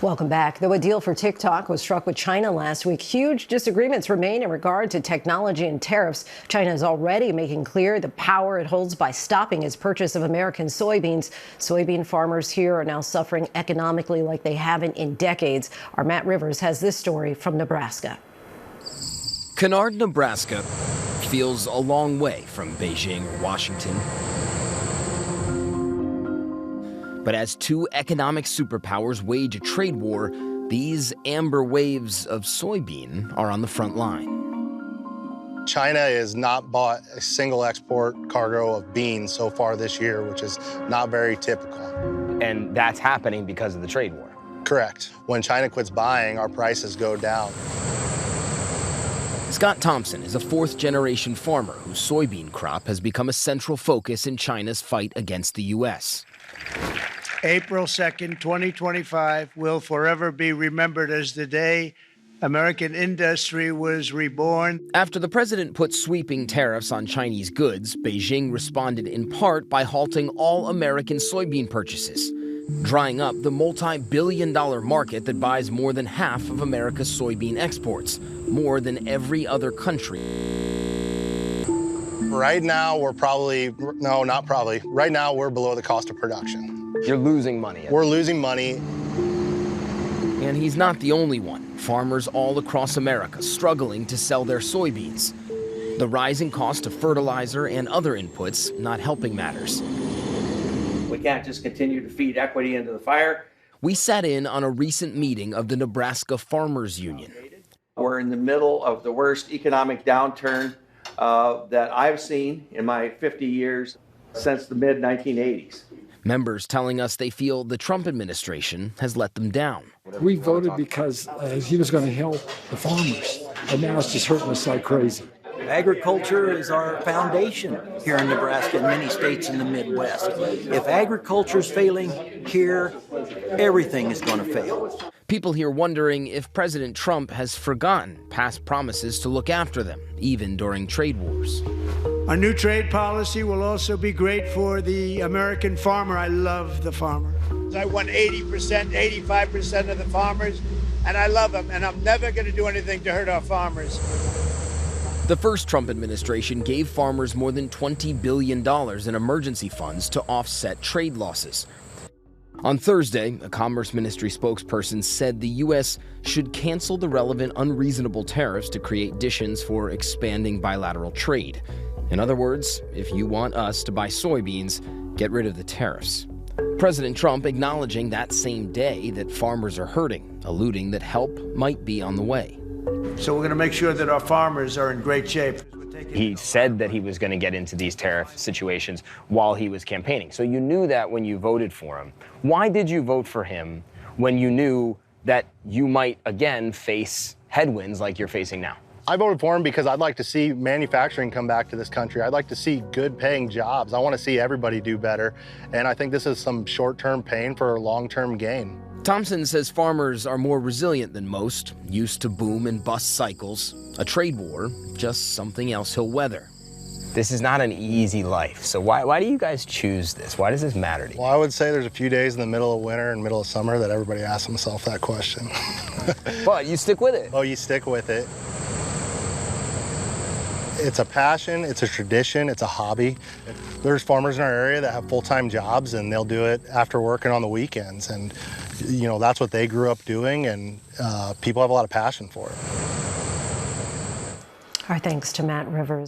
Welcome back. Though a deal for TikTok was struck with China last week, huge disagreements remain in regard to technology and tariffs. China is already making clear the power it holds by stopping its purchase of American soybeans. Soybean farmers here are now suffering economically like they haven't in decades. Our Matt Rivers has this story from Nebraska. Kennard, Nebraska feels a long way from Beijing or Washington. But as two economic superpowers wage a trade war, these amber waves of soybean are on the front line. China has not bought a single export cargo of beans so far this year, which is not very typical. And that's happening because of the trade war. Correct. When China quits buying, our prices go down. Scott Thompson is a fourth-generation farmer whose soybean crop has become a central focus in China's fight against the U.S. April 2nd, 2025 will forever be remembered as the day American industry was reborn. After the president put sweeping tariffs on Chinese goods, Beijing responded in part by halting all American soybean purchases, drying up the multi-billion-dollar market that buys more than half of America's soybean exports, more than every other country. Right now, we're probably, no, not probably. Right now, we're below the cost of production. You're losing money. We're losing money. And he's not the only one. Farmers all across America struggling to sell their soybeans. The rising cost of fertilizer and other inputs not helping matters. We can't just continue to feed equity into the fire. We sat in on a recent meeting of the Nebraska Farmers Union. We're in the middle of the worst economic downturn that I've seen in my 50 years since the mid-1980s. Members telling us they feel the Trump administration has let them down. We voted because he was going to help the farmers, and now it's just hurting us like crazy. Agriculture is our foundation here in Nebraska and many states in the Midwest. If agriculture is failing here, everything is going to fail. People here wondering if President Trump has forgotten past promises to look after them, even during trade wars. Our new trade policy will also be great for the American farmer. I love the farmer. I won 80%, 85% of the farmers, and I love them, and I'm never going to do anything to hurt our farmers. The first Trump administration gave farmers more than $20 billion in emergency funds to offset trade losses. On Thursday, a Commerce Ministry spokesperson said the U.S. should cancel the relevant unreasonable tariffs to create conditions for expanding bilateral trade. In other words, if you want us to buy soybeans, get rid of the tariffs. President Trump acknowledging that same day that farmers are hurting, alluding that help might be on the way. So we're going to make sure that our farmers are in great shape. He said that he was going to get into these tariff situations while he was campaigning. So you knew that when you voted for him. Why did you vote for him when you knew that you might again face headwinds like you're facing now? I voted for him because I'd like to see manufacturing come back to this country. I'd like to see good paying jobs. I want to see everybody do better. And I think this is some short-term pain for a long-term gain. Thompson says farmers are more resilient than most, used to boom and bust cycles. A trade war, just something else he'll weather. This is not an easy life. So why do you guys choose this? Why does this matter to you? Well, I would say there's a few days in the middle of winter and middle of summer that everybody asks themselves that question. But you stick with it. Oh, you stick with it. It's a passion, it's a tradition, it's a hobby. There's farmers in our area that have full-time jobs and they'll do it after work and on the weekends. And, you know, that's what they grew up doing, and people have a lot of passion for it. Our thanks to Matt Rivers.